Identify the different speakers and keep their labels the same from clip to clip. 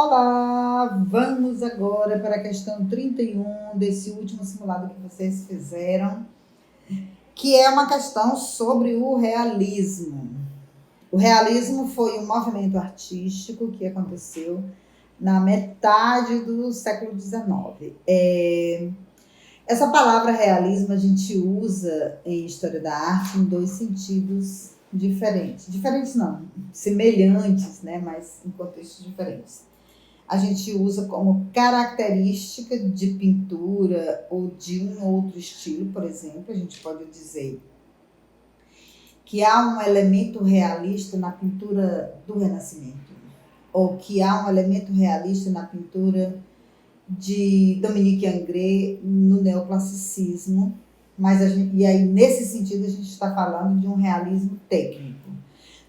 Speaker 1: Olá, vamos agora para a questão 31 desse último simulado que vocês fizeram, que é uma questão sobre o realismo. O realismo foi um movimento artístico que aconteceu na metade do século XIX. Essa palavra realismo a gente usa em história da arte em dois sentidos diferentes. Diferentes não, semelhantes, né? Mas em contextos diferentes. A gente usa como característica de pintura ou de um outro estilo, por exemplo, a gente pode dizer que há um elemento realista na pintura do Renascimento, ou que há um elemento realista na pintura de Dominique Ingres no neoclassicismo, e aí nesse sentido a gente está falando de um realismo técnico,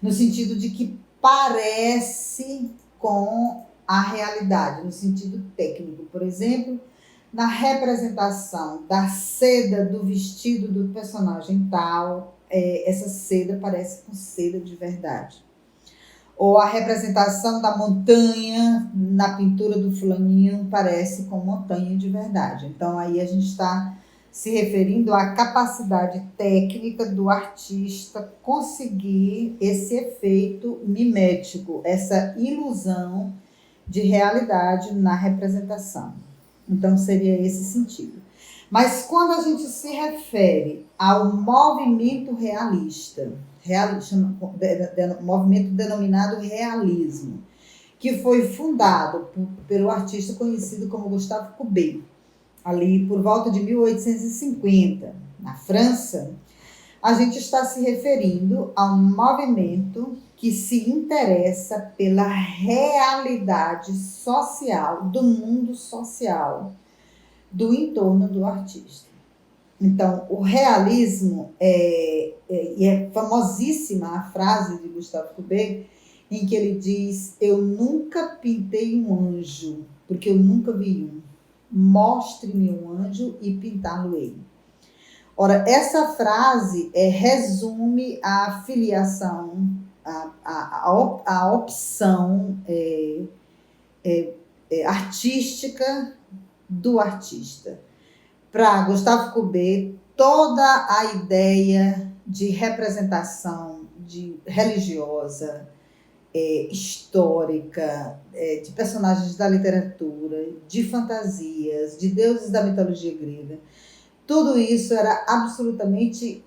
Speaker 1: no sentido de que parece com a realidade, no sentido técnico. Por exemplo, na representação da seda do vestido do personagem tal, essa seda parece com seda de verdade. Ou a representação da montanha na pintura do fulaninho parece com montanha de verdade. Então, aí a gente está se referindo à capacidade técnica do artista conseguir esse efeito mimético, essa ilusão de realidade na representação. Então, seria esse sentido. Mas quando a gente se refere ao movimento realista, movimento denominado realismo, que foi fundado pelo artista conhecido como Gustave Courbet, ali por volta de 1850, na França, a gente está se referindo a um movimento que se interessa pela realidade social, do mundo social, do entorno do artista. Então, o realismo, e é famosíssima a frase de Gustave Courbet, em que ele diz: eu nunca pintei um anjo, porque eu nunca vi um. Mostre-me um anjo e pintá-lo-ei. Ora, essa frase resume a filiação, a opção artística do artista. Para Gustave Courbet, toda a ideia de representação religiosa, histórica, de personagens da literatura, de fantasias, de deuses da mitologia grega, tudo isso era absolutamente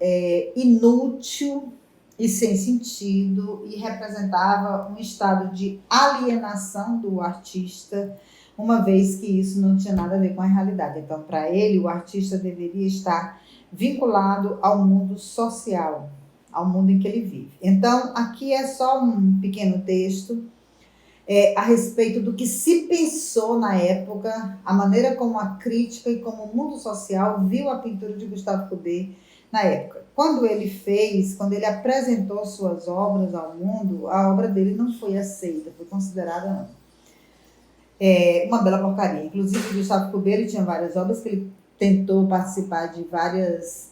Speaker 1: inútil e sem sentido e representava um estado de alienação do artista, uma vez que isso não tinha nada a ver com a realidade. Então, para ele, o artista deveria estar vinculado ao mundo social, ao mundo em que ele vive. Então, aqui é só um pequeno texto a respeito do que se pensou na época, a maneira como a crítica e como o mundo social viu a pintura de Gustave Courbet na época. Quando ele apresentou suas obras ao mundo, a obra dele não foi aceita, foi considerada uma bela porcaria. Inclusive, Gustave Courbet ele tinha várias obras que ele tentou participar de várias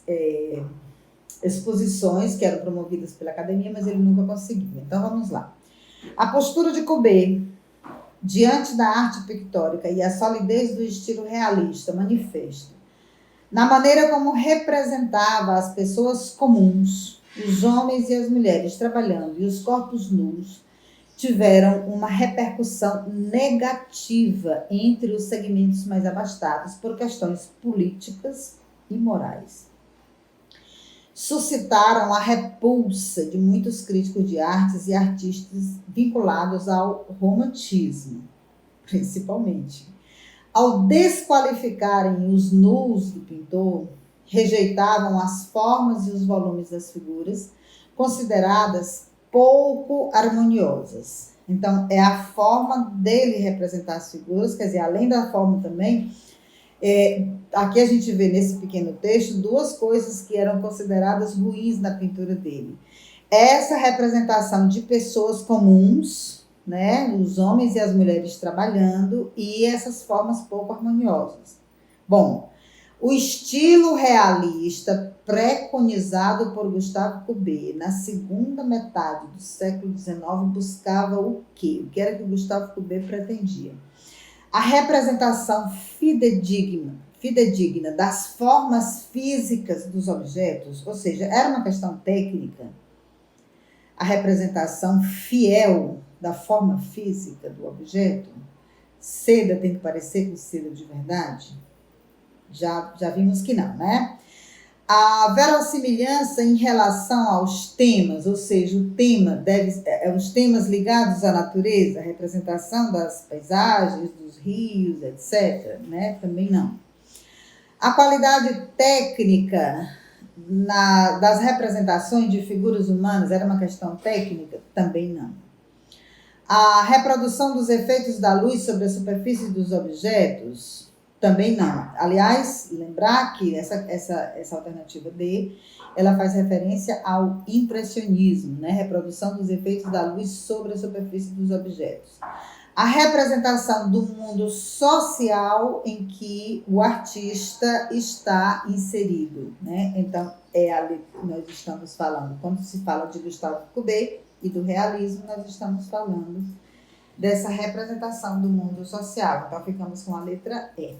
Speaker 1: exposições que eram promovidas pela academia, mas ele nunca conseguiu. Então, vamos lá. A postura de Courbet diante da arte pictórica e a solidez do estilo realista manifesta na maneira como representava as pessoas comuns, os homens e as mulheres trabalhando e os corpos nus, tiveram uma repercussão negativa entre os segmentos mais abastados por questões políticas e morais. Suscitaram a repulsa de muitos críticos de artes e artistas vinculados ao romantismo, principalmente. Ao desqualificarem os nus do pintor, rejeitavam as formas e os volumes das figuras, consideradas pouco harmoniosas. Então, é a forma dele representar as figuras, quer dizer, além da forma também, aqui a gente vê nesse pequeno texto duas coisas que eram consideradas ruins na pintura dele. Essa representação de pessoas comuns, né, os homens e as mulheres trabalhando, e essas formas pouco harmoniosas. Bom, O estilo realista preconizado por Gustave Courbet na segunda metade do século XIX buscava o quê? O que era que Gustave Courbet pretendia? A representação fidedigna das formas físicas dos objetos, ou seja, era uma questão técnica. A representação fiel da forma física do objeto. Seda tem que parecer com seda de verdade? Já vimos que não, né? A verossimilhança em relação aos temas, ou seja, o tema os temas ligados à natureza, a representação das paisagens, dos rios, etc., né? Também não. A qualidade técnica das representações de figuras humanas era uma questão técnica? Também não. A reprodução dos efeitos da luz sobre a superfície dos objetos? Também não. Aliás, lembrar que essa alternativa D, ela faz referência ao impressionismo, né? Reprodução dos efeitos da luz sobre a superfície dos objetos. A representação do mundo social em que o artista está inserido, né? Então, é ali que nós estamos falando. Quando se fala de Gustave Courbet e do realismo, nós estamos falando dessa representação do mundo social. Então, ficamos com a letra E.